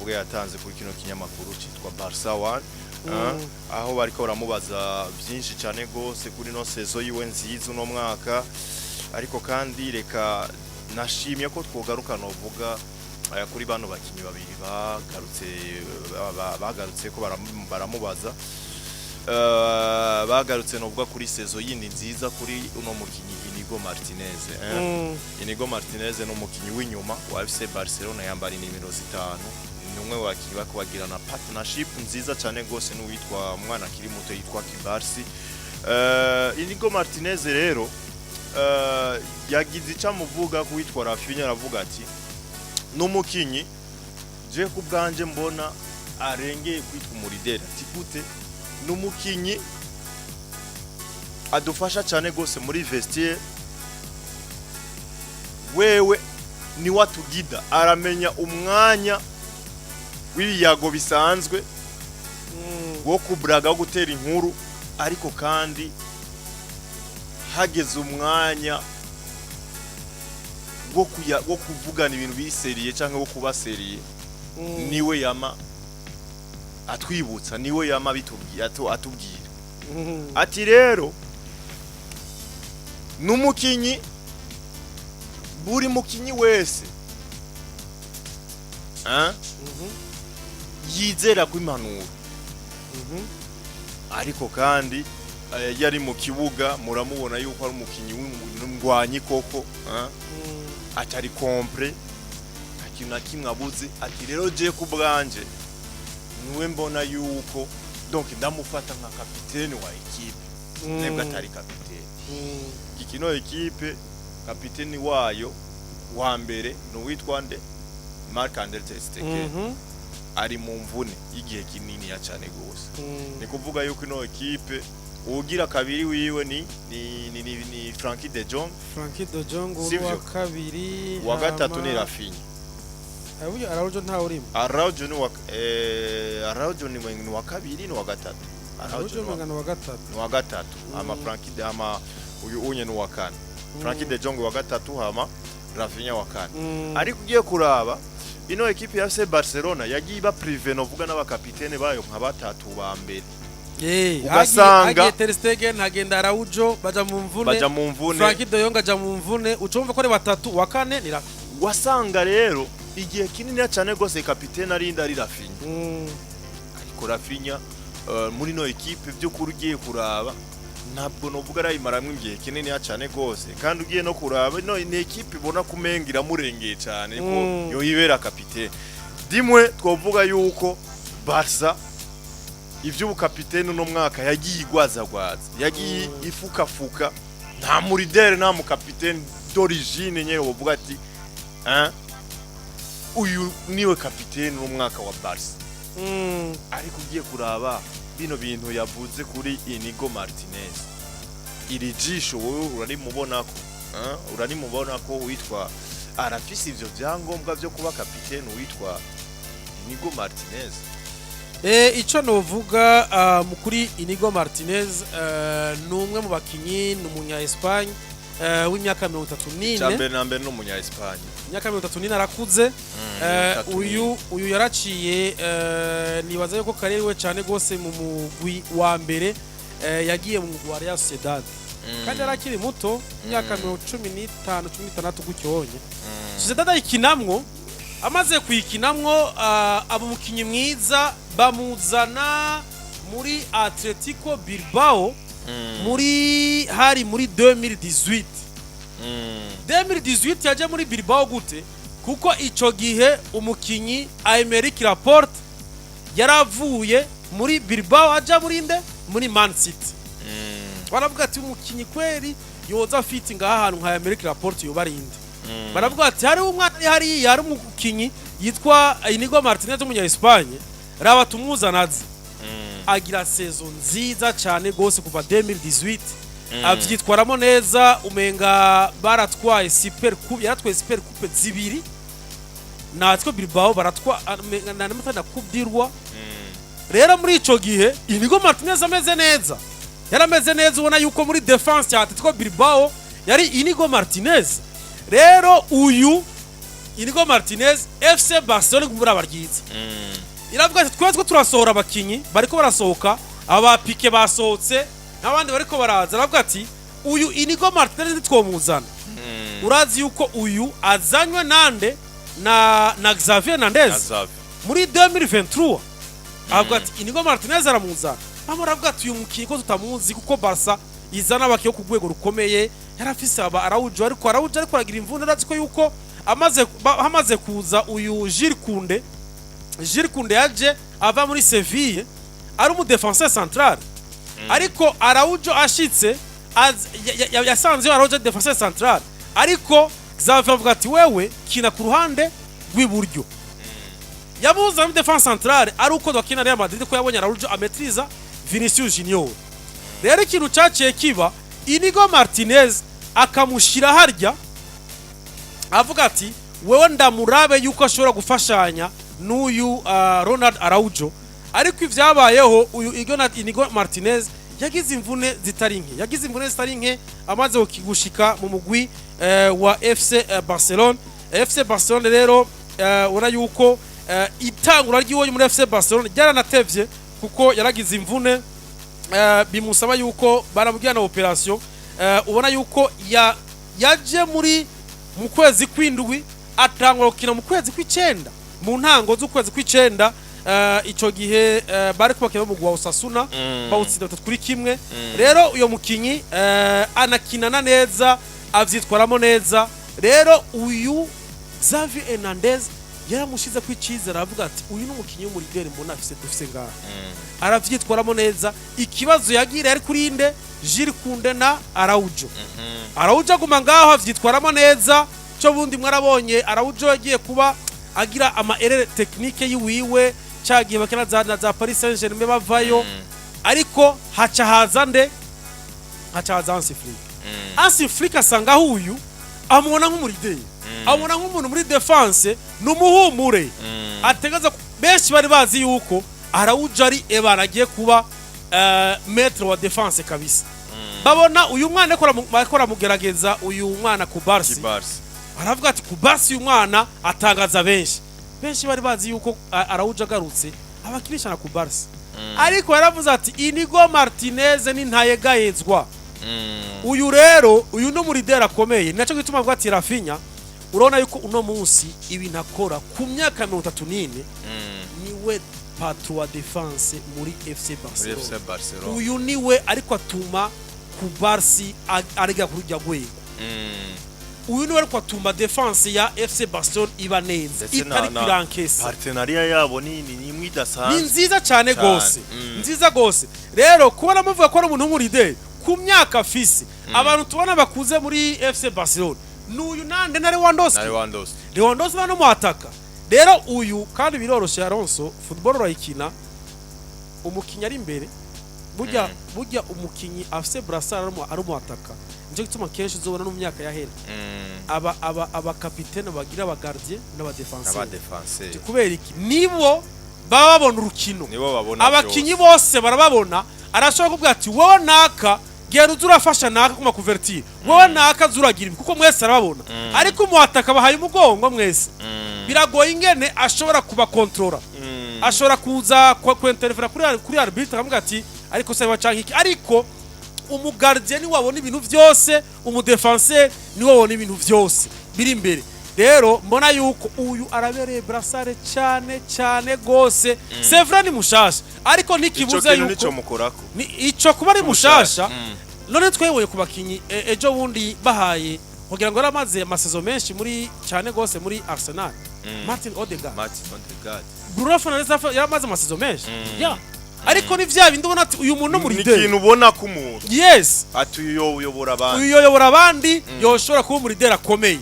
novuga yatanze kuri kino kinyamakuru cyitwa Barca 1 aho bariko baramubaza byinshi cyane gose kuri no sezo yiwe nziza uno mwaka ariko kandi reka nashimye ko twogaruka novuga kuri bano bakinyi babiri bagarutse ko baramubaza bagarutse novuga kuri sezo yindi nziza kuri uno mukinyi Inigo Martinez Inigo Martinez no mukinyi w'inyuma wa FC Barcelona yambara nimero 5 numwe wakinyi bakubagirana partnership nziza cyane gose n'uwitwa mwana kiri muto yitwa Kibarsi Inigo Martinez rero yagize icyamuvuga kuwitwa Raphina aravuga ati n'umukinyi je kubganje mbona arengeye kwitwa umurideri ati gute n'umukinyi adufasha cyane gose muri vestiaire wewe ni watugida aramenya umwanya w'ibiyago bisanzwe wo kubraga wo gutera inkuru ariko kandi hageze umwanya wo kuvugana ibintu biseriye cyangwa wo kubaseriye niwe yama atwibutsa niwe yama bitubwira atubwira ati rero n'umukinyi buri mukinyi wese yizera ko impanuro ariko kandi yari mu kibuga muramubona yuko ari umukinyi w'ingwanyi koko atari compre akintu na kimwe abuze ati rero je kubganje niwe mbona yuko donc ndamufata nka kapiteni wa equipe nebwa atari kapiteni ikino equipe kapiteni wayo wa mbere no witwa nde Mark Andre ter Stegen ari mu mvune igihe kinini ya cyane gose ni kuvuga yuko ino equipe ugira kabiri wiwe ni Frankie de Jong wa kabiri wa gatatu ni Raphina abuye Araujo nta urimo Araujo ni wa kabiri ni wa gatatu Araujo ni wa gatatu ama Frankie de ama uyu unye ni wa kane Frankie de Jong wa gatatu hama Raphina wa kane ariko ugiye kuraba ino equipe ya FC Barcelona yagiye ba prive novuga n'abakapitene bayo nka batatu ba mbere ugasanga ter Stegen hagenda Araujo baja mu mvune Frankie de Jong aja mu mvune ucumva ko ari batatu wa kane ni wasanga rero igihe kinini cyane gose kapitene arinda ari Raphina ariko Raphina muri no equipe byo kurugiye kuraba ntabwo novuga arayimaramwe igihe kinini cyane gose kandi ugiye no kuraba no ni equipe ibona kumengira murengeye cyane ko yo yibera kapitene dimwe twovuga yuko Barca ivyo kapitene no mwaka yagiye igwazagwaza yagiye ifukafuka nta muridere nta mu kapitene d'origine nyene wovuga ati uyu niwe kapitene no mwaka wa Barca ariko ugiye kuraba bino bintu yavuze kuri Inigo Martinez iri jisho wowe uranimubona ko witwa arafise ivyo byangombwa byo kuba kapitene witwa Inigo Martinez ico novuga mukuri Inigo Martinez numwe mu bakinyi n'umunya Espagne w'imyaka 34 Chambe nambe n'umunya Espagne imyaka 34 arakuze uyu yaraciye nibaza yuko karere we cyane gose mu mugwi wa mbere yagiye mu mugwi wa Real Sociedad kandi arakiri muto imyaka 15 16 gucyonye Sociedad ikinamwo amaze kuyikinamwo abo mukinyi mwiza bamuzana muri Atletico Bilbao muri 2018 2018 yaje muri Bilbao gute kuko ico gihe umukinyi Aymeric Laporte yaravuye muri Bilbao aja muri Man City baravuga ati umukinyi kweri yoza fiti ngaha hantu nka Aymeric Laporte yobarinde baravuga ati hari umwana yari umukinyi yitwa Inigo Martinez umunya Espagne raba tumuzanaze agira saison nziza cyane gose kuva 2018 avyitwaramo neza umenga baratwaye super coupe yaratwaye super coupe zibiri natwe Bilbao baratwa na kubdirwa rero muri ico gihe Inigo Martinez ameze neza yarameze neza ubona yuko muri defense ya Atletico Bilbao yari Inigo Martinez rero uyu Inigo Martinez FC Barcelona kumura abaryiza iravuga ati twese turasohora abakinyi bariko barasohoka aba Pique basohotse n'abandi bariko baraza iravuga ati uyu Inigo Martinez twomuzana urazi yuko uyu azanywe nande na Xavier Hernandez muri 2023 avuga ati Inigo Martinez aramuzana amuravuga ati uyu mukinyi ko tutamuzi kuko Barca izana abakiyo ku rwego rukomeye yarafise aba Araujo ariko aragira imvune urazi ko yuko hamaze kuza uyu Jules Koundé yaje ava muri Seville ari umu défenseur central ariko Araujo ashitse yasanze Araujo défenseur central ariko Xavier avuga ati wewe kina ku ruhande rw'iburyo yabuza mu défense centrale ari uko dokina Real Madrid ko yabonye Araujo ametriza Vinicius Junior rero ikintu cyaciye kiba Inigo Martinez akamushira harya avuga ati wewe ndamurabe yuko ashobora gufashanya n'uyu Ronald Araujo ariko ivyabayeho uyu Inigo Martinez yagize imvune zitari nke amaze gushika mu mugwi wa FC Barcelona rero ura yuko itangura ry'iwo muri FC Barcelona ryaranatevye kuko yaragize imvune bimusaba yuko baramubwira na operation ubona yuko yaje mu kwezi kw'indwi atangura gukina mu kwezi kw'icenda mu ntango z'ukwezi kw'icenda ico gihe bari kubakira mu gwa Osasuna bawutsinda 3-1 rero uyo mukinyi anakinana neza avyitwaramo neza rero uyu Xavier Hernandez yaramushize kwicizera avuga ati uyu n'umukinyi w'umurideri mbona afise dufise ngaha aravyitwaramo neza ikibazo yagira yari kuri inde Jules Koundé na Araujo Araujo aguma ngaho avyitwaramo neza cyo bundi mwarabonye Araujo yagiye kuba agira ama erreur technique yiwiwe cyagiye bakina za Paris Saint-Germain bavayo ariko haca haza Hansi Flick asanga huyu amubona nk'umurideri amubona nk'umuntu muri defense n'umuhumure ategaza benshi bari bazi yuko Araujo ari baragiye kuba maître wa defense kabisa babona uyu mwana akora mugerageza uyu mwana ku Barca baravuga ati ku Barca uyu mwana atangaza benshi bari bazi yuko Araujo agarutse abakinisha na ku Barca ariko yaravuze ati Inigo Martinez ni ntayegayezwa uyu rero uyu no muri dera akomeye naco gituma avuga ati Raphina urona yuko uno munsi ibintu akora ku myaka 34 niwe patron wa defense muri FC Barcelona uyu niwe ariko atuma ku Barca ariga kurujya gwego uyu niwe ariko atuma defense ya FC Barcelona iba neza itari kirankesa partenariat yabo ni mwidasanzwe ni nziza cyane gose nziza gose rero kubona muvuga ko ari umuntu w'umurideri ku myaka afise abantu tubona bakuze muri FC Barcelona n'uyu nande na Lewandowski no muataka rero uyu kandi biroroshe Alonso football urayikina umukinya ari imbere burya umukinyi afise brassard ari muataka nje gituma kenshi uzobona no mu myaka yahera aba capitaine bagira aba gardien n'aba défenseur kubera iki nibo baba babona urukino abakinyi bose barababona arashobora kuvuga ati wowe naka gera uzurafasha naka kuma kuvertir wowe naka zuragira kuko mwese arababona ariko umuataka bahaye umugongo mwese biragoye ingene ashobora kuba controller ashobora kuza kwenterefera kuri arbitre akamubwira ati ariko se bacanka iki ariko umugardien ni wabona ibintu byose umudefenseur ni wabona ibintu byose biri imbere rero mbona yuko uyu arabereye brassard cyane gose c'est vrai ni mushasha ariko ntikibuze yuko ni ico kuba ari mushasha none twebonye kubakinyi ejo bundi bahaye kugira ngo aramaze amasezo menshi muri cyane gose muri Arsenal Martin Odegaard Bruno Fernandes yaramaze amasezo menshi ariko ni vya bindi ubona ati uyu muntu muri de ikintu ubona ku muntu yes ati uyobora abandi yoshora kuba muri de rakomeye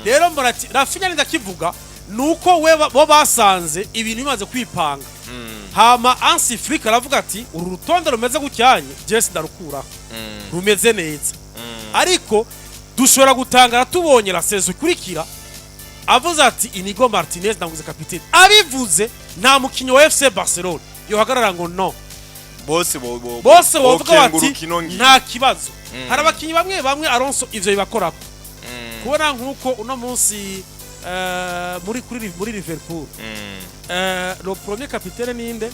rero mbona ati Raphina ndakivuga nuko bo basanze ibintu bimaze kwipanga hama Hansi Flick aravuga ati uru rutonde rumeze gucyanye Jesse ndarukura rumeze neza ariko dushobora gutangara tubonye la saison ikurikira avuze ati Inigo Martinez ndanguze capitaine abivuze nta mukinyo wa FC Barcelona yohagarara ngo no bose bavuga bati nta kibazo hari abakinyi bamwe Alonso ivyo bibakorako kubona nkuko uno munsi muri Liverpool le premier capitaine ninde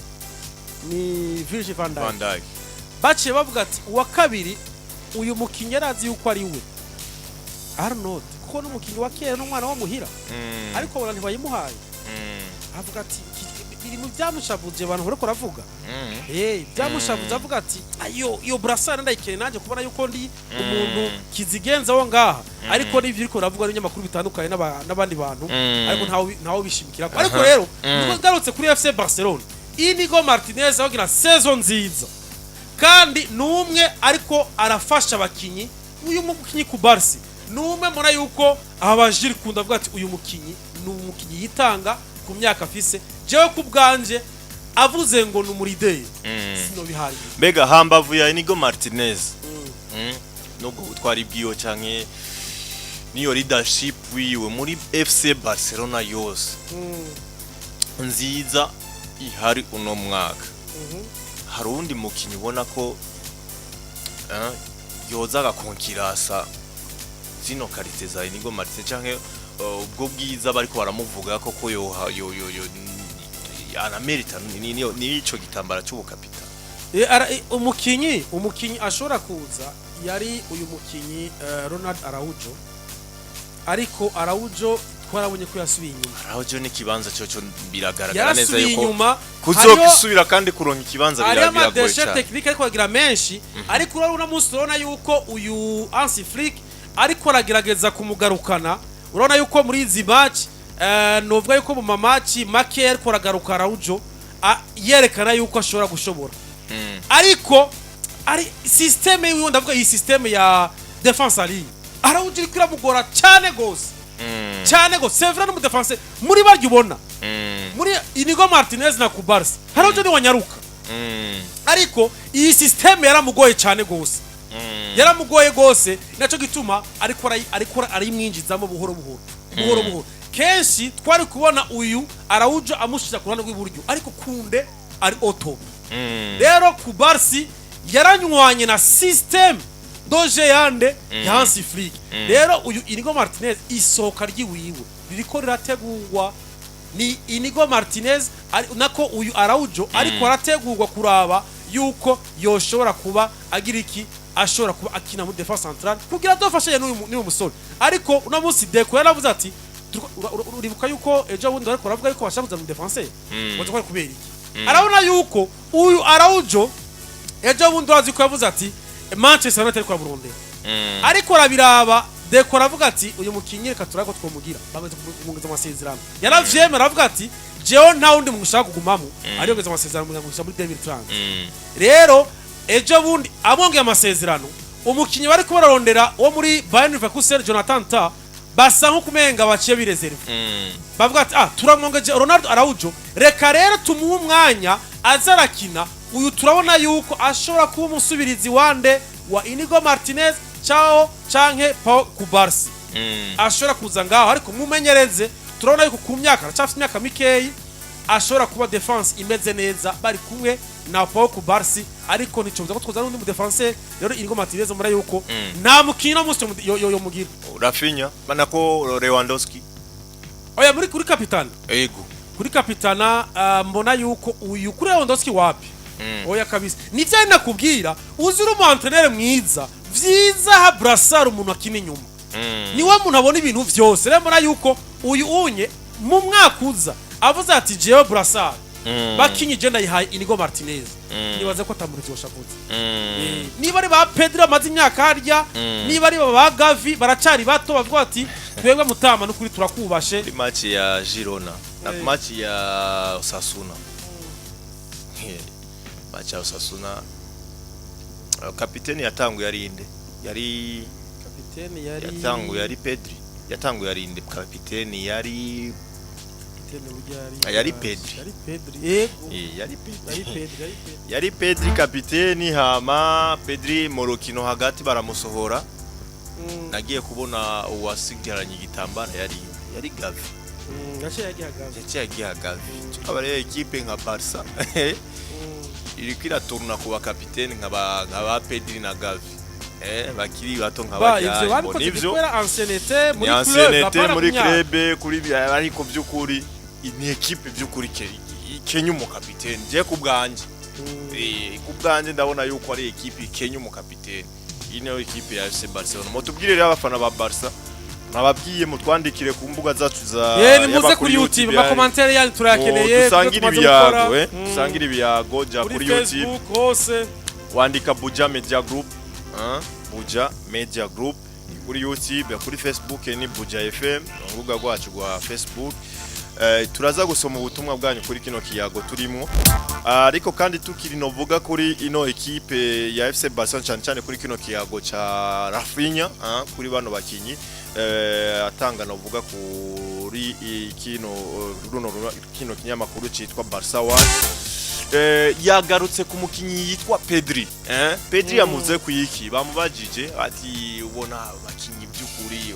ni Virgil van Dijk baciye bavuga ati uwa kabiri uyu mukinyi yarazi yuko ari we Arnold kuko n'umukinyi wa kera n'umwana wa muhira ariko bona ntibayimuhaye avuga ati biri mu byamushavuje abantu bariko ravuga byamushavuje avuga ati iyo brassard ndayikene nanje kubona yuko ndi umuntu kizigenza wo ngaha ariko n'ivyo iriko ravuga n'inyamakuru bitandukanye n'abandi bantu ariko ntawo bishimikira ariko rero nuko ngarutse kuri FC Barcelona Inigo Martinez agira saison nziza kandi numwe ariko arafasha abakinyi uyu mukinyi ku Barca numwe mona yuko abajiri kunda avuga ati uyu mukinyi n'umukinyi yitanga ku myaka afise jewe ku bwanje avuze ngo n'umurideye sino bihari mbega hambavu ya Inigo Martinez nubwo utwari bwiyo canke niyo leadership wiwe muri FC Barcelona yose nziza ihari uno mwaka hari undi mukinyi ubona ko yoza agakonkirasa zino karite za Inigo Martinez canke ubwo bwiza bariko baramuvuga koko yo anamerita ni ico gitambara cy'ubukapita umukinyi ashobora kuza yari uyu mukinyi Ronald Araujo ariko Araujo twarabonye ko yasubiye inyuma Araujo ni kibanza cyo biragaragara neza yuko kuzokisubira kandi kuronka ikibanza biragoye cyane technique ariko agira menshi ariko urabona munsi urabona yuko uyu Hansi Flick ariko aragerageza kumugarukana urabona yuko muri izi match novuga yuko mu match make ariko aragaruka Araujo yerekana yuko ashobora gushobora ariko ari systeme yiwe ndavuga iyi systeme ya defense ali Araujo iriko iramugora cyane gose c'est vrai no mu defense muri baryo ubona muri Inigo Martinez na Kubarsi Araujo ni wanyaruka ariko iyi systeme yaramugoye cyane gose yaramugoye gose naco gituma ariko arimwinjizamo buhoro kenshi twari kubona uyu Araujo amushira ku ruhande rw'iburyo ariko kunde ari auto rero Kubarsi yaranywanye na system doje yande ya Hansi Flick rero uyu Inigo Martinez isohoka ryiwiwe ririko rirategurwa ni Inigo Martinez nako uyu Araujo ariko arategurwa kuraba yuko yoshobora kuba agira iki ashobora kuba akina muri defense centrale kugira dofashe n'uyu musore ariko una munsi Deco yaravuze ati uribuka yuko ejo bundi ariko aravuga yuko bashabuza mu defense ngo twari kubera iki arabona yuko uyu Araujo ejo bundi wazi ko yavuze ati Manchester United kwa Burundi ariko rabiraba Deco aravuga ati uyu mukinyi reka turako twomugira bamaze kumugeza amasezerano yaravyemera aravuga ati jewe nta wundi mugushaka kugumamo ariyo geza amasezerano mugushaka muri 2030 rero ejo bundi abongeye amasezerano umukinyi bari kubararondera wo muri Bayern Leverkusen Jonathan Ta basa nko kumenga baciye bireserve bavuga ati turamwongeje Ronaldo Araujo reka rero tumuha umwanya azarakina uyu turabona yuko ashobora kuba umusubirizi wande wa Inigo Martinez canke Pau Kubarsi ashobora kuza ngaho ariko mumenyereze turabona yuko ku myaka aracafite imyaka mikeyi ashobora kuba defense imeze neza bari kumwe na Pau Kubarsi ariko nicoza ko twoza n'undi mu defense rero Inigo Martinez muri yuko nta mukino muste yo mugira Raphina manako Lewandowski oya muri kuri kapitana ego kuri kapitana mbona yuko uyu kuri Lewandowski wapi oya kabisa nivyo nakubwira uzira umu-entraîneur mwiza vyiza ha brassard umuntu akina inyuma niwe muntu abona ibintu vyose rero mbona yuko uyu unye mu mwakuza avuze ati jewe brassard Bakinyi je ndayihaye Inigo Martinez nibaze ko tamuri cyoshavuze niba ari ba Pedro amaze imyaka harya niba ari ba Gavi baracari bato bavuga ati twebwe mutama no kuri turakubashe match ya Girona na match ya Osasuna match ya Osasuna kapiteni yatanguye ari inde yari kapiteni yari Pedri yatanguye ari inde kapiteni yari Pedri kapiteni hama Pedri Morokino hagati baramusohora nagiye kubona uwasigaranye igitambara yari Gavi yagiye Gavi abare equipe nka Barca iri kira tourna kuba kapiteni nka ba Pedri na Gavi bakiri bato ivyo nk'abajyanye bariko zikwera ancienneté muri ancienneté muri club kuri ariko by'ukuri ni equipe by'ukuri Kenya umukapiteni je kubwanje kubwanje ndabona yuko ari equipe Kenya umukapiteni ino equipe ya FC Barcelona mutubwire rero abafana ba Barca nababwiye mutwandikire ku mbuga zacu za nimuze kuri YouTube ma commentaire yanyu turakeneye dusangira ibiyago ja kuri YouTube hose wandika Buja Media Group Buja Media Group kuri YouTube kuri Facebook ni Buja FM urubuga rwacu rwa Facebook turaza gusoma ubutumwa bwanyu kuri kino kiyago turimo ariko kandi tukiri novuga kuri ino equipe ya FC Barcelona cyane kuri kino kiyago cha Raphina kuri bano bakinyi atanga novuga kuri kino kinyamakuru citwa Barca yagarutse ku mukinyi yitwa Pedri Pedri yamuze kuyiki bamubajije ati ubona bakinyi by'ukuri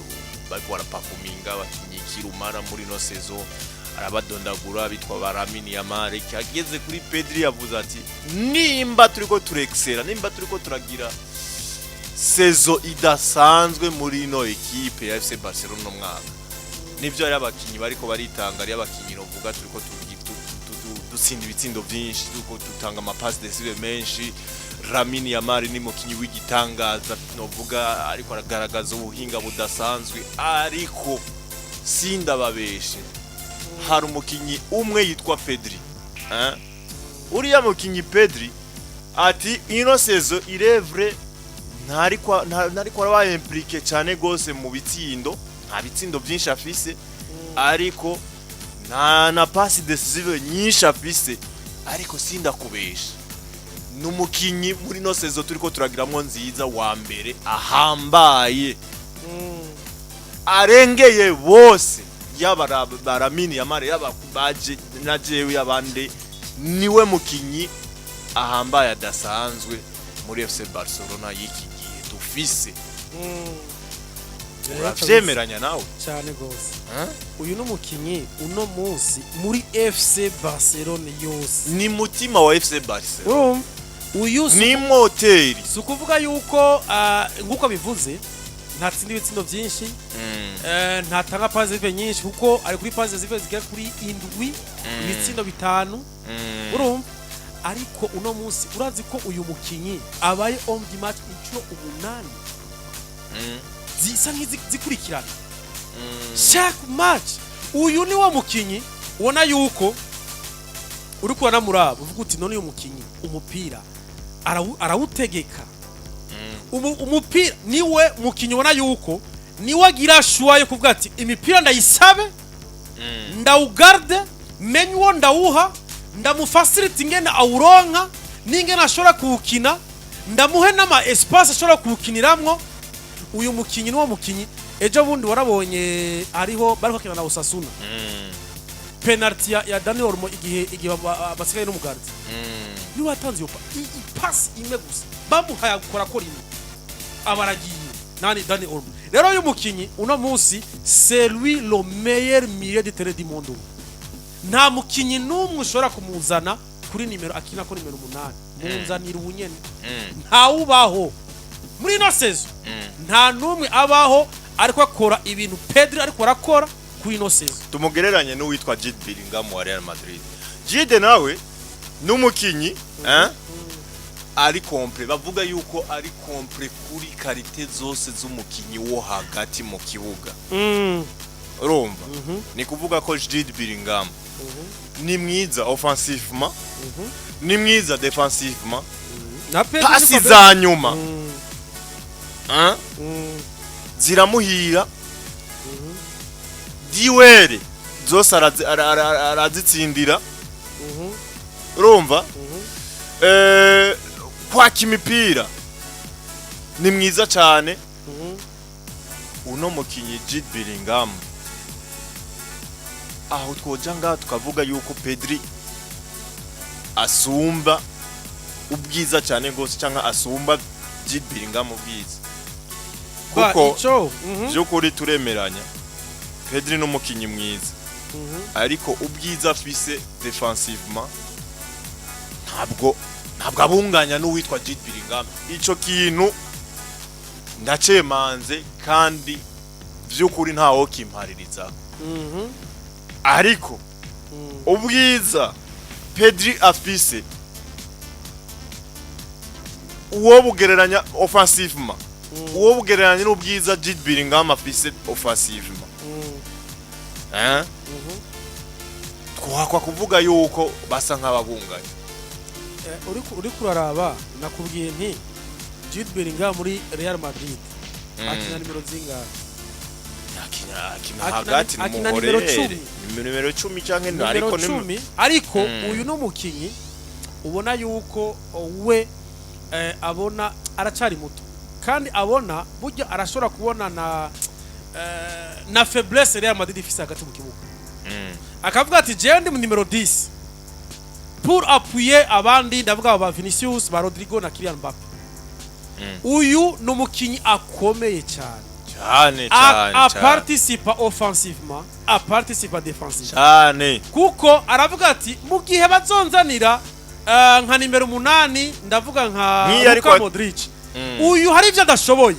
bariko barapakuminga bakinyi kirumara muri no saison arabadondagura bitwa baramini ya mare cyageze kuri Pedri yavuze ati nimba turiko turexera nimba turiko turagira saison idasanzwe muri no equipe ya FC Barcelona no mwaka nivyo ari abakinyi bariko baritanga ari abakinyi novuga turiko dutsinda ibitsindo byinshi turiko dutanga amapass decisive menshi Ramini ya mari ni mukinyi w'igitangaza novuga ariko aragaragaza ubuhinga budasanzwe ariko sinda babeshe hari umukinyi umwe yitwa Pedri uriya mukinyi Pedri ati ino saison irevre ntariko arabaye impliqué cyane gose mu bitsindo nta bitsindo byinshi afise ariko na pass decisive nyinshi afise ariko sinda kubesha numukinyi muri no saison turiko turagiramwo nziza wa mbere ahambaye arengeye bose yaba baramini yamare yabakubaje na jewe yabande niwe mukinyi ahambaye adasanzwe muri FC Barcelona y'iki gihe dufise uravyemeranya nawe cyane gose uyu numukinyi uno munsi muri FC Barcelona yose ni mutima wa FC Barcelona uyu ni moteri sukuvuga yuko nguko bivuze ntatsinda ibitsindo byinshi ntatanga pass zive nyinshi kuko ari kuri pass zive zigera kuri 7 ibitsindo 5 urumva ariko uno munsi urazi ko uyu mukinyi abaye on the match inshuro 8 zisa nkizikurikirana chaque match uyu ni wa mukinyi ubona yuko uri kubona murabo uvuga uti none uyu mukinyi umupira arawutegeka umupira niwe mukinyi ubona yuko niwe agira shwa yo kuvuga ati imipira ndayisabe ndawugarde menye uwo ndawuha ndamufacilite ingene awuronka n'ingene ashobora kuwukina ndamuhe n'ama espace ashobora kuwukiniramwo uyu mukinyi niwo mukinyi ejo bundi warabonye ariho bariko kina na Osasuna penalty ya Dani Olmo igihe basigaye n'umugarde niwe atanze yo pass imwe gusa bamuhaye gukora ko rimwe abaragiye nani Dani Olmo rero uyu mukinyi uno munsi c'est lui le meilleur milieu de terrain du monde nta mukinyi numwe ushobora kumuzana kuri nimero akina ko nimero 8 munzanira ubunyene nta ubaho muri no saison nta numwe abaho ariko akora ibintu Pedri ariko arakora kuri no saison tumugereranye n'uwitwa Jude Bellingham wa Real Madrid Jude nawe n'umukinyi ari complet bavuga yuko ari complet kuri qualité zose z'umukinyi wo hagati mu kibuga urumva ni kuvuga ko Jude Bellingham ni mwiza offensivement ni mwiza defensivement pasi za nyuma ziramuhira diwere zose arazitsindira urumva kwaka imipira ni mwiza cyane uno mukinyi Jude Bellingham aho twoja ngaha tukavuga yuko Pedri asumba ubwiza cyane gose cyangwa asumba Jude Bellingham ubwiza kuko by'ukuri turemeranya Pedri n'umukinyi mwiza ariko ubwiza afise defensivement ntabwo abunganya n'uwitwa Jude Bellingham ico kintu ndacemanze kandi vy'ukuri ntawo kimpaririza ariko ubwiza Pedri afise uwo bugereranya offensivement uwo bugereranya n'ubwiza Jude Bellingham afise offensivement twakwa kuvuga yuko basa nk'ababunganye uri kuraraba nakubwiye nti Jude Bellingham muri Real Madrid akina nimero zingahe akina hagati mu muhorere nimero 10 canke ariko 10 ariko uyu no mukinyi ubona yuko we abona aracari muto kandi abona buryo arashobora kubona na faiblesse Real Madrid ifise hagati mu kibuga akavuga ati je ndi mu numero 10 pour appuyer abandi ndavuga ba Vinicius ba Rodrigo na Kylian Mbappe uyu no mukinyi akomeye cyane a participa offensivement a participa défensivement cyane kuko aravuga ati mu gihe bazonzanira nka nimero 8 ndavuga nka Luka Modric uyu hari ivyo adashoboye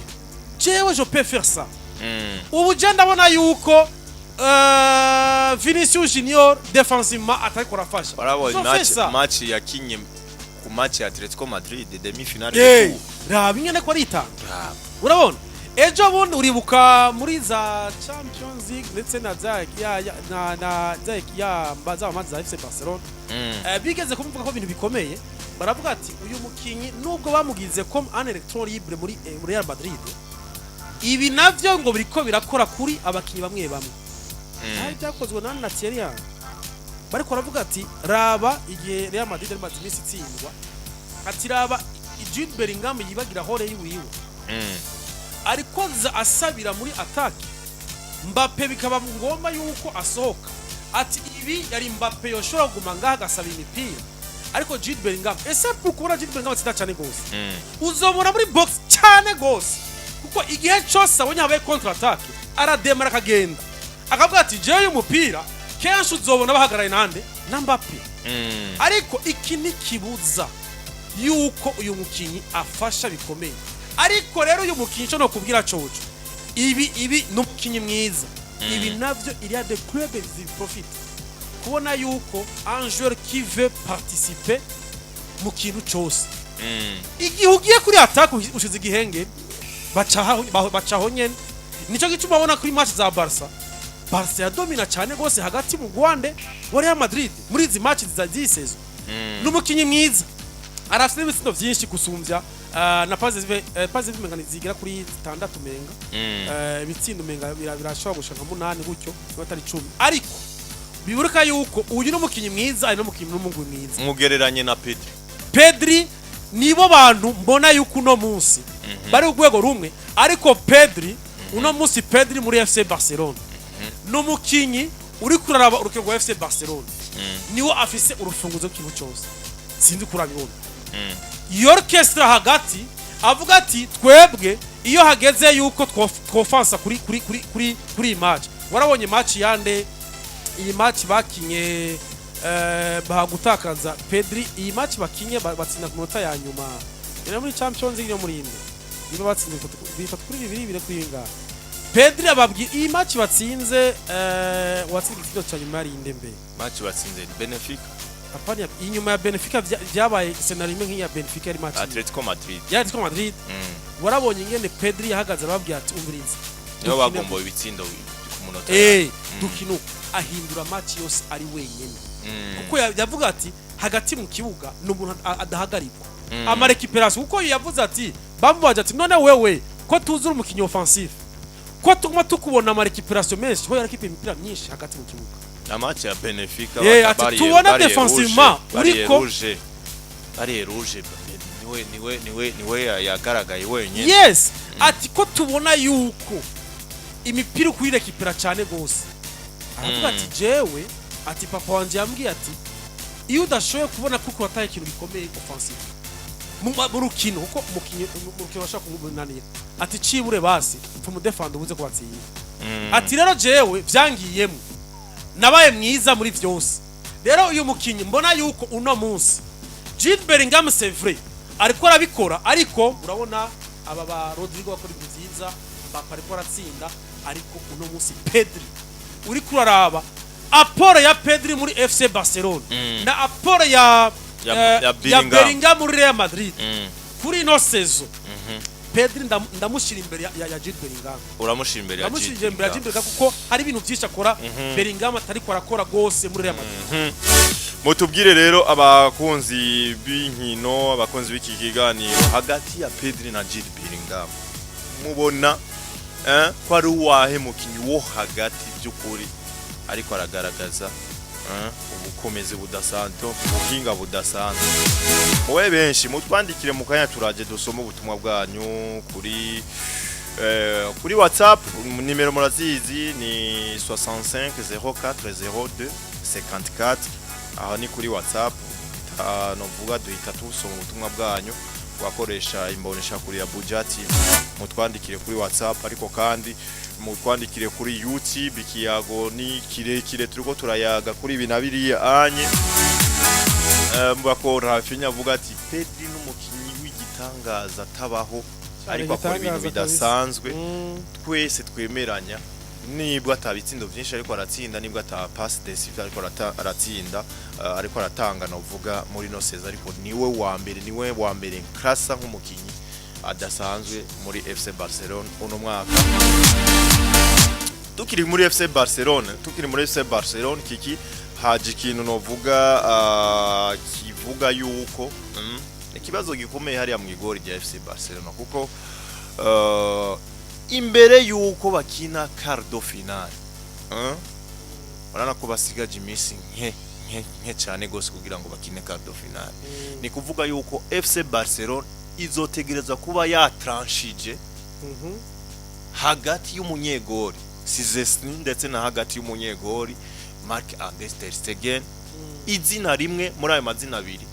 jewe je peux faire ça ubu je ndabona yuko Vinicius Junior défensivement atariko rafasha match yakinye ku match ya Atletico Madrid demi-finale rabinye ko aritanga urabona ejo bundi uribuka muri za Champions League ndetse na za mbaza amazi za FC Barcelona bigeze kumvuga ko ibintu bikomeye baravuga ati uyu mukinyi nubwo bamugize comme un électron libre muri Real Madrid ibi navyo ngo biriko birakora kuri abakinyi bamwe bamwe hari byakozwe na Thierry bariko baravuga ati raba igihe Real Madrid ari mazimisi tsindwa ati raba Jude Bellingham yibagira hore yiwiwe ariko asabira muri attaque Mbappe bikaba ngomba yuko asohoka ati ibi yari Mbappe yoshora guma ngaha gasaba imipira ariko Jude Bellingham ese pourquoi Jude Bellingham tsita cyane gose uzobona muri box cyane gose kuko igihe cyose abonye habaye contre attaque arademara kagenda akavuga ati je umupira kenshi uzobona bahagaraye nande na Mbappe ariko iki nikibuza yuko uyu mukinyi afasha bikomeye ariko rero uyu mukinyi cyo no kubwira coco ibi n'umukinyi mwiza ibi navyo il y a des clubs qui profitent kubona yuko un joueur qui veut participer mu kintu cyose igihe ugiye kuri attaque ushize igihenge bacaho nyene nico gituma babona kuri match za Barca yadomina cyane gose hagati mu Rwanda wa Real Madrid muri izi match za season n'umukinyi mwiza arafite ibitsindo byinshi gusumbya na paze zimengana zigira kuri 6 menga ibitsindo menga birashobora gushaka 8 gutyo batari 10 ariko biburuka yuko uyu no mukinyi mwiza ari no mukinyi n'umungu mwiza mugereranye na Pedri nibo bantu mbona yuko uno munsi bari ugwego rumwe ariko Pedri uno munsi Pedri muri FC Barcelona no mukinyi uri kuraraba urukego rwa FC Barcelona niwo afise urufunguzo kintu cyose sinzi kurabibona Yorchestra hagati avuga ati twebwe iyo hageze yuko twofansa kuri match warabonye match yande iyi match bakinye bahagutakaza Pedri iyi match bakinye batsinda ku minota ya nyuma ina muri Champions League yo muri inde niba batsinze bifata kuri 2 bire kwinga Pedri ababwi iyi match batsinze watsinze igitego cya nyuma ari inde mbe match batsinze Benfica apanya inyuma ya Benfica byabaye scenario imwe nk'iya Benfica ari match Atletico Madrid warabonye ingene Pedri yahagaze ababwiye ati umurize niyo bagomboye ibitsindo ku munota dukino ahindura match yose ari wenyene kuko yavuga ati hagati mu kibuga n'umuntu adahagarikwa ama recuperation kuko yavuze ati bamubaje ati none wewe ko tuzura umukinyi offensif ko tuguma tukubona ama recuperation menshi ho yarakipe imipira myinshi hagati mu kibuga na match ya Benfica ati tubona défensivement uriko ari rouge niwe yagaragaye wenyine yes ati ko tubona yuko imipira kuri rekipera cyane gose aravuga ati jewe ati papa wanje yambwiye ati iyo udashoye kubona kuko wataye ikintu gikomeye offensive mu rukino kuko mukino bashaka kumubunanira ati cibure basi tumudefanda ubuze kubatsinda ati rero jewe vyangiyemo nabaye mwiza muri vyose rero uyu mukinyi mbona yuko uno munsi Jude Bellingham c'est vrai ariko arabikora ariko urabona aba ba Rodrigo bakora ibintu byiza Mbappe ariko aratsinda ariko uno munsi Pedri uri kuraraba aporo ya Pedri muri FC Barcelona na aporo ya Bellingham muri Real Madrid kuri no saison Pedri ndamushira imbere ya Jude Bellingham uramushira imbere ya Jude kuko hari ibintu byinshi akora Bellingham atari arakora gose muri Real Madrid. Mutubwire rero abakunzi b'inkino abakunzi b'iki kiganiro hagati ya Pedri na Jude Bellingham mubona ko ari uwahe mukinyi wo hagati by'ukuri ariko aragaragaza ubukomezi budasanzwe ubuhinga budasanzwe wowe benshi mutwandikire mu kanya turaje dusoma ubutumwa bwanyu kuri WhatsApp nimero murazizi ni 65040254 aho ni kuri WhatsApp novuga duhita tusoma ubutumwa bwanyu wakoresha imboneshakure ya Bujati mutwandikire kuri WhatsApp ariko kandi mutwandikire kuri YouTube ikiyago ni kirekire turiko turayaga kuri ibi nabiriya anye mbako Raphina avuga ati Pedri n'umukinyi w'igitangaza tabaho ariko akora ibintu bidasanzwe twese twemeranya nibwo atabitsindo byinshi ariko aratsinda nibwo ata pass decisive ariko aratsinda ariko aratanga novuga muri no seza ariko niwe wa mbere krasa nk'umukinyi adasanzwe muri FC Barcelona uno mwaka tukiri muri FC Barcelona kiki haje ikintu novuga kivuga yuko ikibazo gikomeye hariya mu igori rya FC Barcelona kuko imbere yuko bakina cardo finale barana ko basigaje iminsi nke cyane gose kugira ngo bakine cardo finale ni kuvuga yuko FC Barcelona izotegereza kuba yatranshije hagati y'umunyegori Sizesni ndetse na hagati y'umunyegori Marc-André ter Stegen izina rimwe muri ayo mazina abiri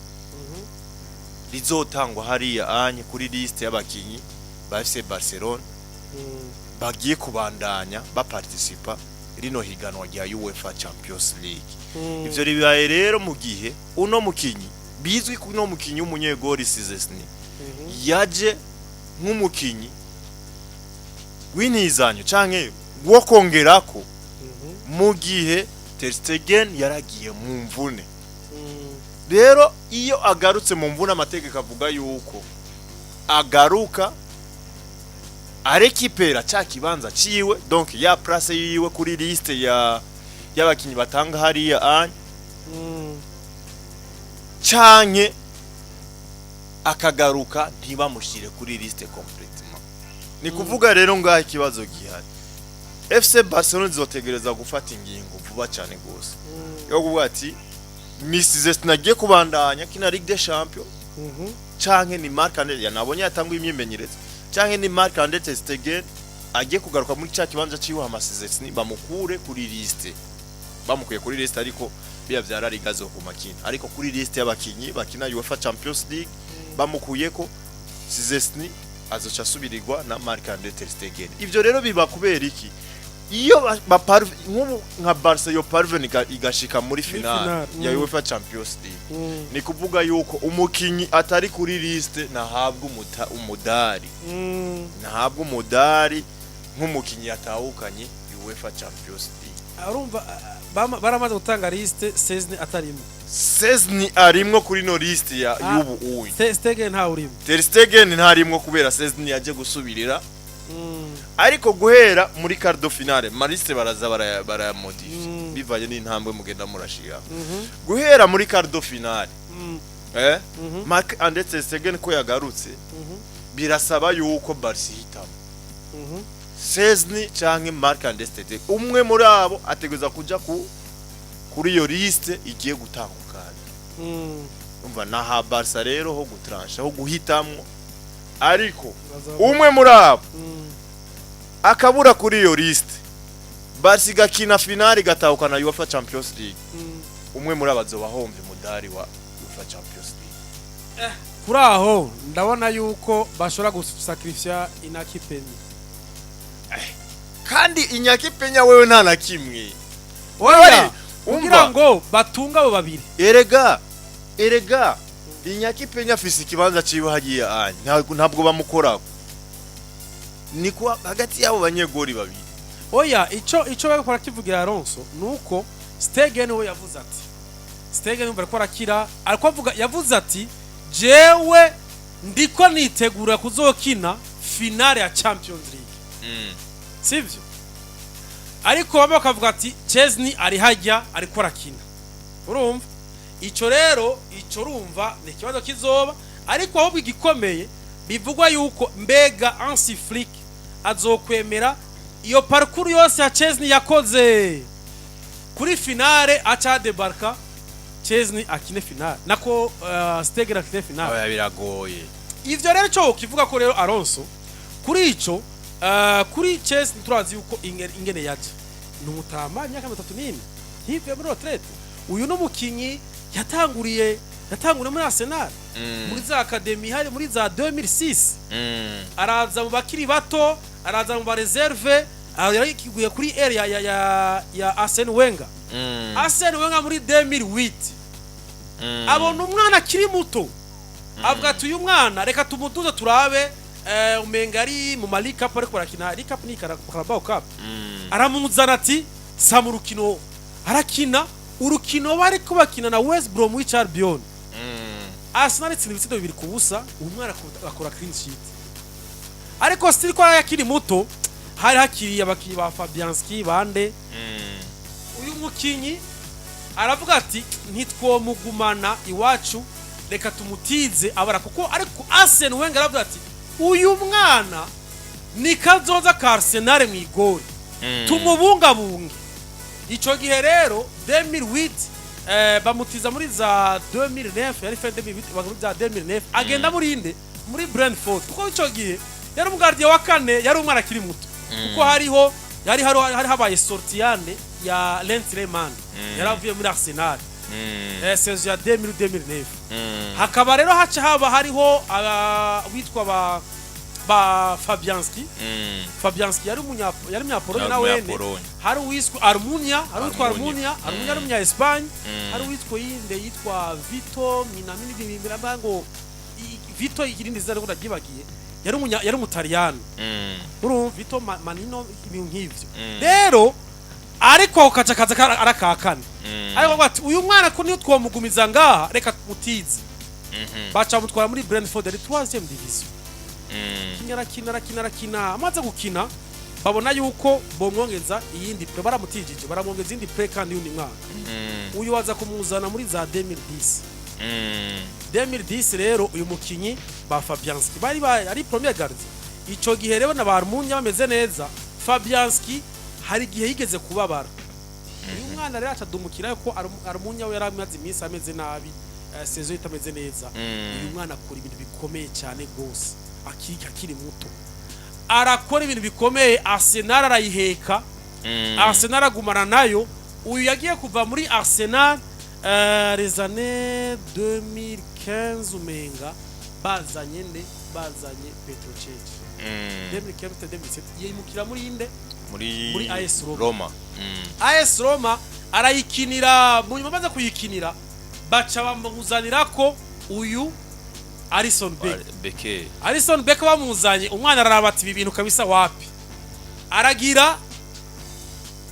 rizotangwa hariya anye kuri liste y'abakinyi ba FC Barcelona bagiye kubandanya baparticipa rino higanwa rya UEFA Champions League ivyo ribaye rero mu gihe uno mukinyi bizwi ko uno mukinyi w'umunyegori Sizesni yaje nk'umukinyi winizanyo canke wo kongerako mu gihe Ter Stegen yaragiye mu mvune rero iyo agarutse mu mvune amategeko avuga yuko agaruka arekipera cha kibanza ciwe donc ya place yiwe kuri liste y'abakinyi batanga hariya canke akagaruka ntibamushire kuri liste complètement ni kuvuga rero ngaho ikibazo gihari FC Barcelona zizotegereza gufata ingingo vuba cyane gose yo kuvuga ati Mrs nagiye kubandanya kina Ligue des Champions canke ni Marc-André yanabonye yatangwa imyimenyerezo canke ni Marc-André ter Stegen agiye kugaruka muri cya kibanza ciwe amasezerano bamukure kuri liste bamukuye kuri liste ariko biya vyararigazo ku makina ariko kuri liste y'abakinyi bakina UEFA Champions League bamukuye ko Sizesni azoca subirirwa na Marc-André ter Stegen ivyo rero biba kubera iki iyo nka Barca yo parveni igashika muri finale ya UEFA Champions League ni kuvuga yuko umukinyi atari kuri liste nahabwa umudari nk'umukinyi yatahukanye UEFA Champions League arumva baramaze gutanga liste 16 atarimo 16 arimwo kuri no liste ya y'ubu uyi Ter Stegen nta urimo Ter Stegen ntarimwo kubera 16 yaje gusubirira ariko guhera muri cardo finale mariste baraza barayamodify bivanye n'intambwe mugenda murashira guhera muri cardo finale Marc-André ter Stegen ko yagarutse birasaba yuko Barca hitamo 16 canke Marc-André ter Stegen umwe muri abo ateguza kuja kuri iyo liste igiye gutangukana umva naha Barca rero ho gutransha ho guhitamwo ariko umwe muri abo akabura kuri iyo liste Barca igakina finale gatahukana UEFA Champions League umwe muri abazo bahomvye mudari wa UEFA Champions League kuri aho ndabona yuko bashobora gusacrifice inakipenya kandi inyakipenya wewe nta na kimwe oya ugira ngo batunga abo babiri erega inyakipenya afise ikibanza ciwe hagiye ntabwo bamukorako ni kwa hagati yabo banyegori babiri. Oya ico bakora kivugira Alonso nuko Stegen we yavuze ati Stegen bariko arakira ariko avuga yavuze ati jewe ndiko nitegura kuzokina finale ya Champions League. Sivyo? Ariko baba bakavuga ati Chesney ari hajya ariko arakina. Urumva? Ico rero ico urumva ni kibazo kizoba ariko aho bigikomeye bivugwa yuko mbega Hansi Flick azokwemera iyo parcours yose ya Chesney yakoze kuri finale acha debarka Chesney akine finale nako Stegen akine finale. Oya biragoye. Ivyo rero cyo kivuga ko rero Alonso kuri ico kuri Chesney turazi yuko ingene yaje n'umutama myaka 34 hive muri retraite. Uyu no mukinyi yatanguriye muri Arsenal muri za academy hari muri za 2006 araza mu bakiri bato araza mu reserve yarikiguye kuri area ya Arsene Wenger. Arsene Wenger muri 2008 abona umwana kiri muto avuga ati uyu mwana reka tumuduze turabe umenga ari mu Malika Cup ariko barakina League Cup ni Carabao Cup. Aramuzana ati samurukino arakina urukino bari ko bakina na West Bromwich Albion. Arsenal itsinda ibitego 2 ku busa umwana akora clean sheet. Ariko still ko yakiri muto hari hakiri abakinyi ba Fabianski bande. Uyu mukinyi aravuga ati ntitwomugumana iwacu reka tumutize abara kuko ariko Arsene Wenger aravuga ati uyu mwana ni kazoza ka Arsenal mu igori tumubungabunge. Ico gihe rero 2008 bamutiza muri za 2009 yari fin 2008 baguru za 2009 agenda muri inde muri Brentford kuko ico gihe yari umugardiye wa kane yari umwana kiri muto kuko hari habaye sortiane ya Lentleman yaravuye muri Arsenal saison ya 2009 hakaba rero haca haba hariho witwa ba Fabianski yari umunyapolonye na wene hari uwiswe Armunia hari witwa Armunia ari umunya Espagne hari witwa yinde yitwa Vito minamini bimbirambango Vito ikirindi zari ko ndagibagiye yari umutaliyano urumva Vito Manino ibintu nk'ivyo rero ariko kaca arakakana ariko bati uyu mwana ko niyo twomugumiza ngaha reka mutize baca mutwara muri Brentford ari 3e division kina amaze gukina babona yuko bomwongeza iyindi pre baramutijije baramwongeza indi pre kandi yundi mwaka uyu waza kumuzana muri za 2010 rero uyu mukinyi ba Fabianski bari ari premier gardien ico gihe rero na barumunya bameze neza Fabianski hari gihe yigeze kubabara uyu mwana rero atadumukira yuko arumunya we yaramaze iminsi ameze nabi saison itameze neza uyu mwana akora ibintu bikomeye cyane gose akiri muto arakora ibintu bikomeye Arsenal arayiheka Arsenal agumana nayo uyu yagiye kuva muri Arsenal les années 2015 umenga bazanye Petrochech 2015 2017 yimukira muri inde muri AS Roma. AS Roma arayikinira mu nyuma maze kuyikinira baca bamuzanira ko uyu Alisson Becker bamuzanye umwana ararabati ibintu kabisa wapi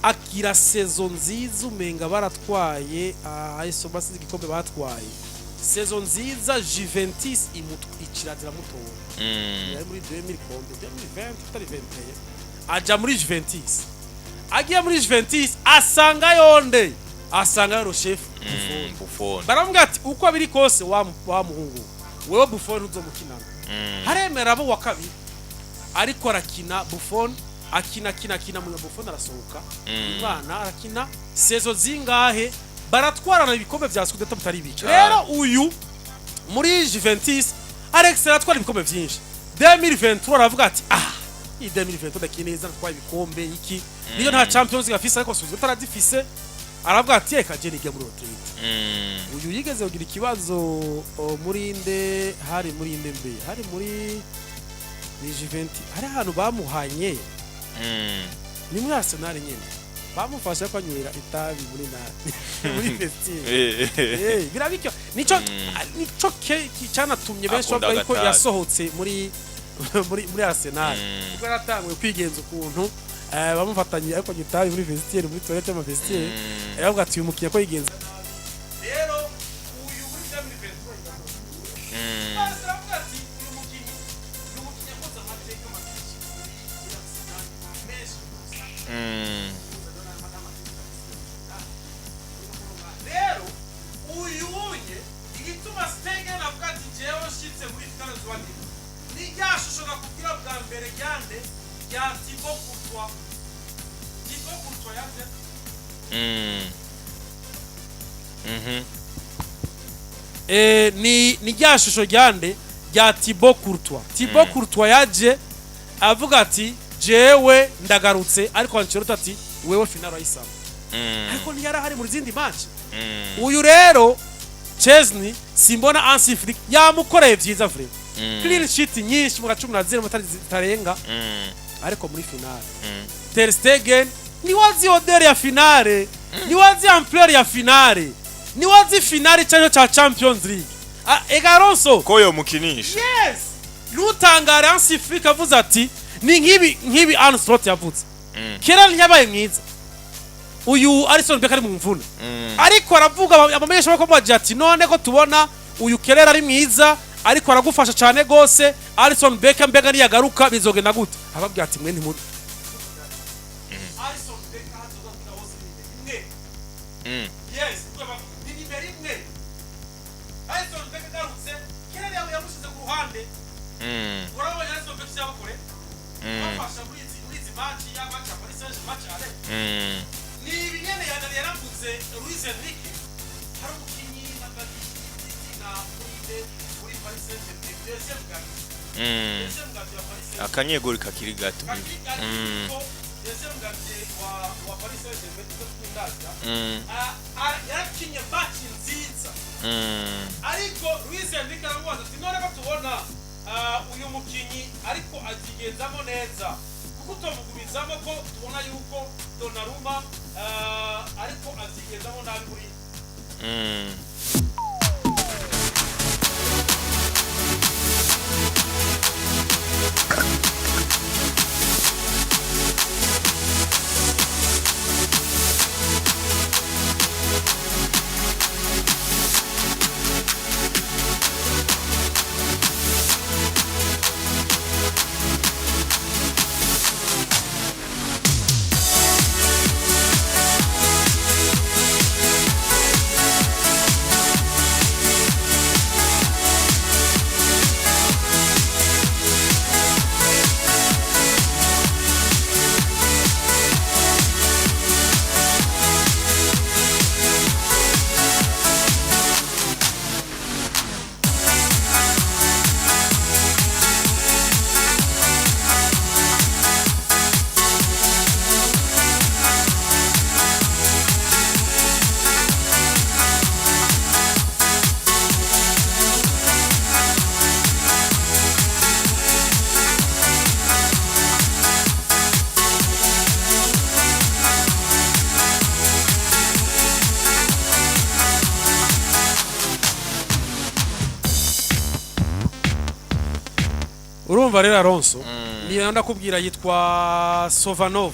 akira saison nziza umenga baratwaye AS Roma sizi gikombe batwaye saison nziza Juventus ikirazira mutora yari muri 2020 aja muri Juventus agiye muri Juventus asanga yoro chef Buffon baramubwira ati uko biri kose wa muhungu wewe Buffon uzomukinana haremera abo wa kabiri ariko arakina Buffon akina mu Buffon arasohoka umwana arakina saison zingahe baratwarana ibikombe vya Scudetto bitari bike rero uyu muri Juventus Alex aratwara ibikombe vyinshi 2023 aravuga ati 2023 dakineza twari ibikombe iki niyo nta Champions gafise ariko suzwe taradifise aravuga ati eka je nige muri retraite uyu yigeze kugira ikibazo muri inde hari muri Juventus hari ahantu bamuhanye ni muri Arsenal nyene bamufasha kwanywera itabi muri festival birabikyo nico cyanatumye benshi bavuga ko yasohotse muri muri Arsenal kuko yaratanguye kwigenza ukuntu bamufatanye ariko gitaye muri vestiaire muri toilette y'ama vestiaire yavuga ati uyu mukinnyi ko yigenza rero uyu muri 2023 aravuga ati uyu mukinnyi akoze amateka makishi muri Arsenal meshi rero uyu unye igituma Stegen avuga ati jewe shitse muri finale z'abandi ni ryashusho nakubwira bwa mbere ryande rya Thibaut Courtois yaje ni ryashusho ryande rya Thibaut Courtois yaje avuga ati jewe ndagarutse ariko Ancelotti ati wewe finale ayisaba ariko ntiyari ahari muri zindi match uyu rero Chesney simbona Hansi Flick yamukoreye vyiza vre clean sheet nyinshi mu 10 matari zitarenga ariko muri finale Ter Stegen ni wazi odeur ya finale ni wazi ampleur ya finale ni wazi finale cha Champions League Egaronso koyo mukinisha yes nutangare Hansi Flick avuze ati ni nkibi Ancelotti yavuze kera nyabaye mwiza uyu Alisson Becker ari mu mvuna ariko aravuga abamenyesha ko baje ati none ko tubona uyu Kerera ari mwiza ariko aragufasha cyane gose Alisson Becker mbega niyagaruka bizogenda gute ababwira ati mwe ntimuti Alisson Becker hazogenda hose imwe yes ni nimero imwe Alisson Becker garutse Kerera yamushize ku ruhande urabona Alisson Becker yabakore bafasha muri izi match ya match ya Paris Saint-Germain ni ibinyene yaramutse Luis Enrique hari umukinyi na muri Paris Saint-Germain deuxième gardien akanyegori kakiri gato deuxième gardien wa Paris Saint-Germain tukundaza yarakinye match nziza ariko Luis Enrique aravuga ati none ko tubona uyu mukinyi ariko azigenzamo neza kuko tumugumizamo ko tubona yuko Donnarumma ariko azigenzamo nabi muri urumva rero Alonso niyo ndakubwira yitwa Safonov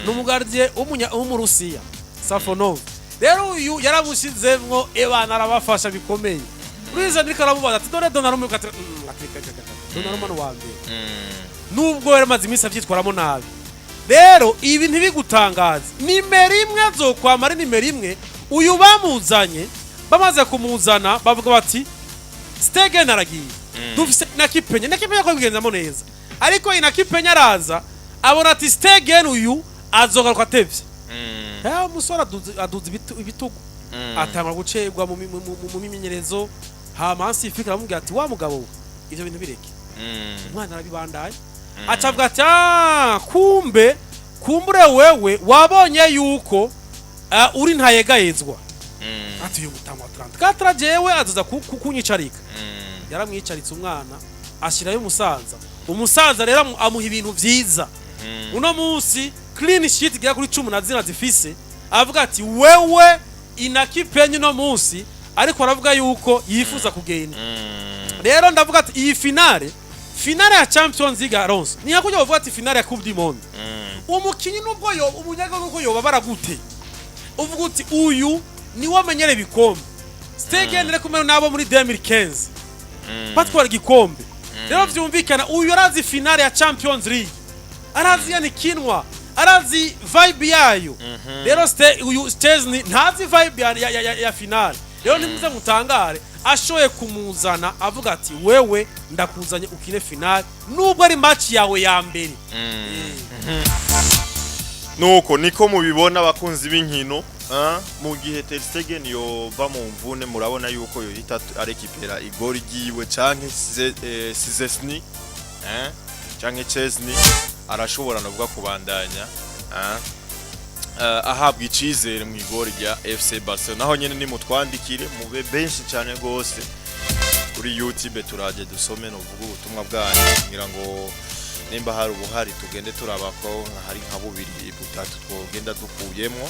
n'umugardie w'umurusiya Safonov rero uyu yaramushizemwo ebana arabafasha bikomeye Luis Enrique aramubaza ati dore Donnarumma Donnarumma n'uwambere nubwo yaramaze iminsi avyitwaramo nabi rero ibi ntibigutangaza nimero imwe azokwama ari nimero imwe uyu bamuzanye bamaze kumuzana bavuga bati Stegen aragiye dufise nakipenya ko bigenzamo neza ariko inakipenya araza abona ati Stegen uyu azogaruka atevye umusore aduze ibitugu atanga gucegwa mu mimenyerezo Hansi Flick aramubwira ati wa mugabo ivyo bintu bireke umwana arabibandaye acavuga ati kumbure wewe wabonye yuko uri ntayegayezwa ati uyu mutamu wa 34 jewe azoza kunyicarika yaramwicaritse umwana ashirayo umusaza rero amuha ibintu vyiza uno munsi clean sheet gya kuri 10 zifise avuga ati wewe inakipenye no munsi ariko aravuga yuko yifuza kugenda. Rero ndavuga ati iyi finale ya Champions League Alonso ni yakujya bavuga ati finale ya Coupe du Monde. Umukinyi nubwo yo umunyaga nuko yo babara gute uvuga uti uyu ni wamenyere bikombe Stegen rero kumwe nabo muri 2015 batwara igikombe. Rero vyumvikana uyu arazi finale ya Champions League, arazi yani kinwa, arazi vibe yayo. Rero uyu Chesney ntazi vibe ya finale. Rero nimuze mutangare ashoye kumuzana avuga ati wewe ndakuzanye ukine finale nubwo ari match yawe ya mbere. Nuko niko mubibona abakunzi b'inkino mu gihe Ter Stegen yova mu mvune murabona yuko yo hita arekipera igori giwe canke Szczesny canke Chesney arashobora navuga kubandanya ahabwa icizere mu igori rya FC Barcelona. Naho nyene ni mutwandikire mube benshi cyane gose kuri YouTube turaje dusome no vuga ubutumwa bwanyu ngira ngo nimba hari ubuhari tugende turabako hari nka bubiri butatu twogenda dukuyemo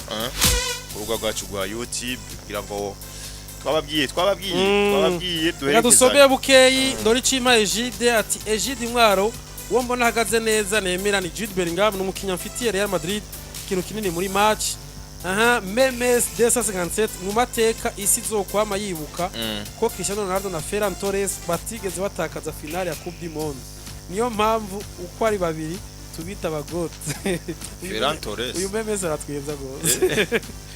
urubuga rwacu rwa YouTube kugira ngo twababwiye duherekeza dusomeye bukeyi ndori cima Egide ati Egide Mwaro uwo mbona hagaze neza nemera ni Jude Bellingham n'umukinya mfitiye Real Madrid kintu kinini muri match Memes 257 mu mateka isi zokwama yibuka ko Cristiano Ronaldo na Ferran Torres batigeze batakaza finale ya Coupe du Monde. Niyo mpamvu uko ari babiri tubita abagote. Ferran Torres uyu Memes aratwiyenza gose.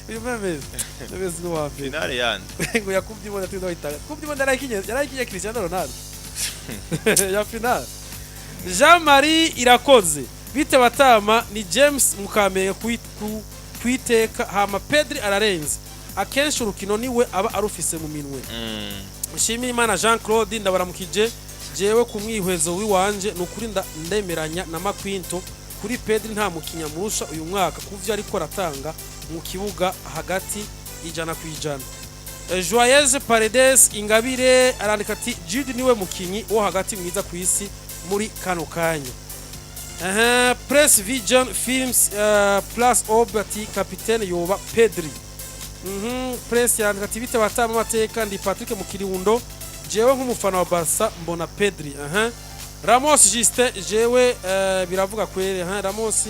Uyu Memes no wa finale yandi ngo ya Coupe du Monde atindo itaka Coupe du Monde yarakinye Cristiano Ronaldo ya finale. Jean-Marie Irakoze bite batama ni James Mukamenge kwiteka hama Pedri ararenze akenshi urukino niwe aba arufise mu minwe. Nshimira Imana Jean Claude ndabaramukije jewe kumwihwezo wiwanje nukuri ndemeranya na Makwinto kuri Pedri nta mukinya murusha uyu mwaka kuvyo ariko ratanga mu kibuga hagati ijana kwijana. Yayaze Paredes Ingabire arandika ati Jude niwe mukinyi wo hagati mwiza ku isi muri kano kanya. Press Vision Films plus Obati Capitaine yoba Pedri. Press yandika ati bite batama amateka ndi Patrick Mukirihundo jewe nk'umufana wa Barca mbona Pedri. Ramos Juste jewe biravuga kwere Ramos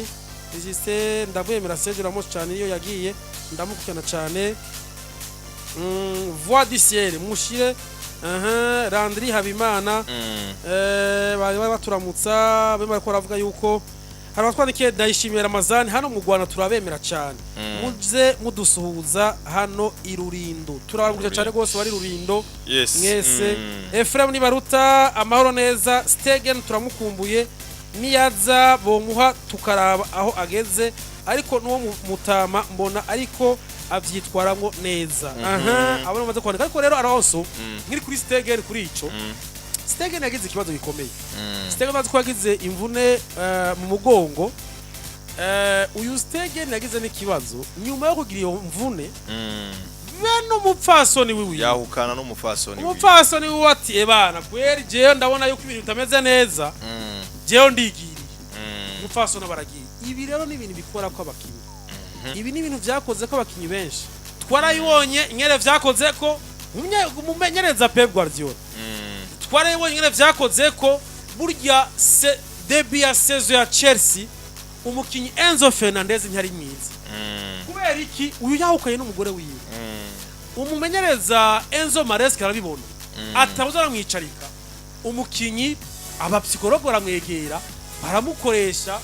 Juste ndabwemera Sergio Ramos cyane iyo yagiye ndamukukana cyane. Voix du ciel mushire Landry Habimana bari baturamutsa bemara ko ravuga yuko hari abatwandikiye Ndayishimiye Ramazani hano mu Rwanda turabemera cyane muze mudusuhuza hano irurindo turabanguje cyane gose bari rurindo mwese. Ephraim Nibaruta amahoro neza Stegen turamukumbuye niyaza bomuha tukaraba aho ageze ariko nuwo mutama mbona ariko avyitwaramwo neza. Abana bamaze kwandika ariko rero Alonso ngiri kuri Stegen kuri ico Stegen yagize ikibazo gikomeye. Stegen bazi ko yagize imvune mu mugongo. Uyu Stegen yagize n'ikibazo nyuma yo kugira iyo mvune beno mupfasoni wiwe yahukana no mupfasoni umupfasoni wiwe ati ebana kweri jeyo ndabona yuko ibintu bitameze neza jeyo ndigiriye mupfasoni baragiye. Ibi rero ni ibintu bikora ko abakinyi ibi ni ibintu vyakoze ko abakinyi benshi twarayibonye ingere vyakoze ko mumenyereza Pep Guardiola twarayibonye ingere vyakoze ko burya debut ya saison ya Chelsea umukinyi Enzo Fernandez ntari mwiza kubera iki uyu yahukaye n'umugore wiwe. Umumenyereza Enzo Maresca arabibona atabuza ramwicarika umukinyi abapsikologo baramwegera baramukoresha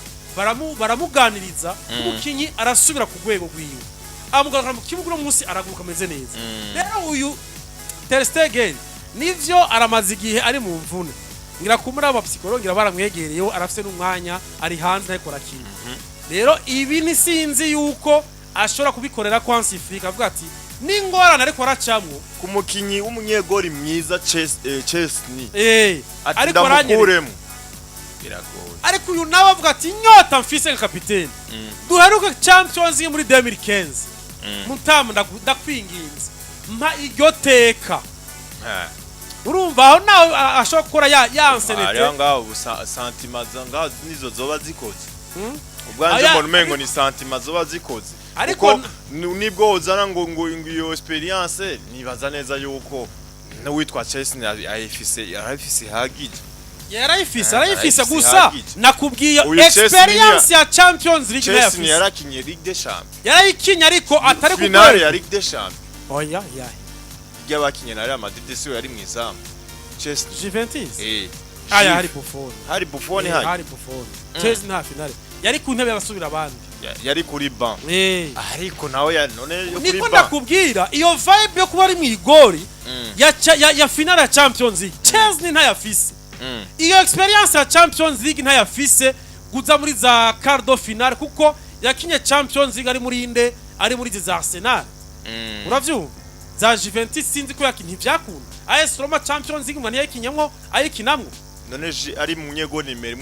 baramuganiriza umukinyi arasubira ku rwego rwiwe amugarukana mu kibuga no munsi araguruka ameze neza. Rero uyu Ter Stegen nivyo aramaze igihe ari mu mvune ngira kumura abapsikologo ngira baramwegereyeho arafise n'umwanya ari hanze ntako rakina. Rero ibi ni sinzi yuko ashobora kubikorera kwa Nsifika avuga ati ningorana ariko aracamwo ku mukinyi w'umunyegori mwiza Chesney ariko arakuremo biragoye. Ariko uyu nawe avuga ati nyota mfise nka kapiteni duheruka Champions League muri 2015 mutamu ndakwinginze mpa iryo teka. Urumva aho nawe ashobora gukora yansenete ari ngaho santima zangaho nizo zoba zikoze ubwanje mbona umengo ni santima zoba zikoze ariko nibwo uzana ngo iyo experience nibaza neza yuko n'uwitwa Chelsea yarayifise hagije yarayifise gusa nakubwiye experience ya Champions League Chelsea yarakinye Ligue des Champions yarayikinye ariko atari ku finale ya Ligue des Champions oya y'abakinye na Real Madrid siyo yari mwizamu Chelsea Juventus aya hari Buffon hari Chelsea nta finale yari ku ntebe y'abasubira abandi yari kuri banc ariko nawe none yo kuri banc niko ndakubwira iyo vibe yo kuba ari mu igori ya finale ya Champions League Chelsea ntayafise iyo experience ya Champions League ntayafise guza muri za quarto finale kuko yakinye Champions League ari muri za Arsenal uravyumva za Juventus sinzi ko yakinye ivyakunda AS Roma Champions League mwana yakinyemwo ayikinamwo none ari munyegoni nimero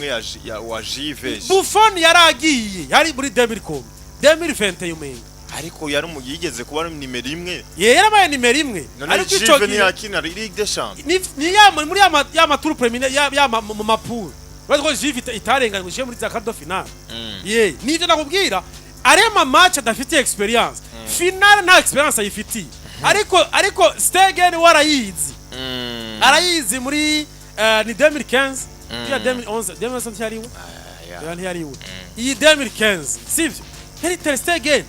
wa Juve Buffon yaragiye yari muri 2020 yumenga ariko yari yigeze kuba nimero 1 yarabaye nimero 1 ariko Juve ni yakina Ligue des Champions ni muri ya tour premier ya mu mapuro baziko Juve itarenganyije muri za quarto finale nivyo nakubwira arema match adafite experience finale nta experience ayifitiye ariko Stegen warayizi arayizi muri ni 2015 ya 2011 yariwe yariwe iyi 2015 sivyo yari Ter Stegen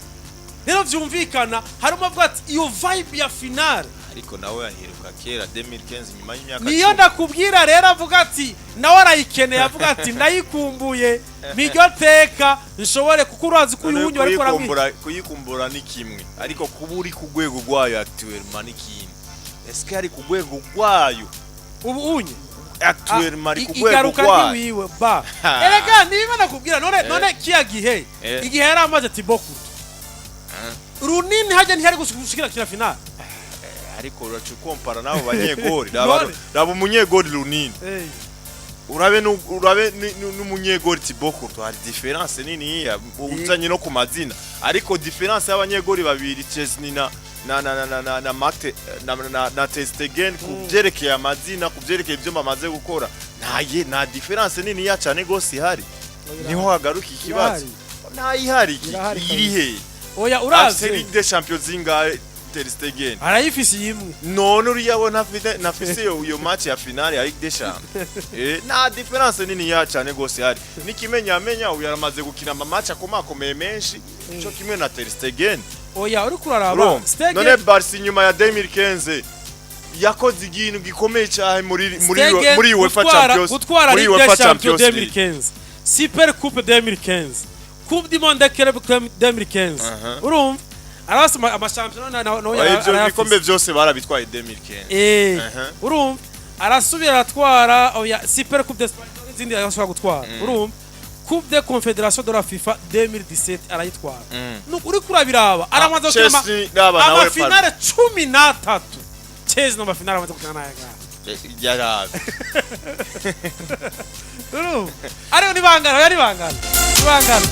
rero vyumvikana harimo avuga ati iyo vibe ya finale ariko nawe yaheruka kera 2015 nyuma y'imyaka niyo ndakubwira rero avuga ati nawe arayikeneye avuga ati ndayikumbuye migoteka nshobore kuko urazi ko uyunyu ariko kuyikumbura ni kimwe ariko kuburi ku gwego rwayo actuellement ni kintu eske ari ku gwego rwayo ubu unye actuellement ari ku gwego rwayo ba erega niba nakubwira none kiya gihe igihe yari amaze tiboku runini haje ntihari gushikira kina finale ariko uracukompara nabo banyegori rabo munyegori runini urabe n'umunyegori Tiboko to hari difference nini ya uzanye no ku mazina ariko difference y'abanyegori babiri Chesney na Mate na Testegen kubyerekeye amazina kubyerekeye ibyo bamaze gukora nta difference nini ya cyane gose ihari niho hagaruka ikibazo ntayihari iri he oya uraze Ligue des Champions zingahe Ter Stegen arayifise yimwe none uri yabona nafise iyo match ya finale ya Ligue des Champions na difference nini ya cyane gose hari nikimenya uyu yaramaze gukina ama match akomakomeye menshi cyo kimwe na Ter Stegen oya uri kuraraba Stegen none Barca nyuma ya 2015 yakoze igintu gikomeye cyane muri UEFA Champions gutwara Ligue des Champions 2015 Super Coupe 2015 Coupe du Monde Club 2015 urumva arasoma amashampiyona ibyo bikombe byose barabitwaye 2015 urumva arasubira aratwara oya Super Coupe d'Espagne izindi yashobora gutwara urumva Coupe de Confédération de la FIFA 2017 arayitwara uri kurabiraba aramaze gukina ama finale 13 Chelsea no finale amaze gukina nayo yarabe urumva ari bangana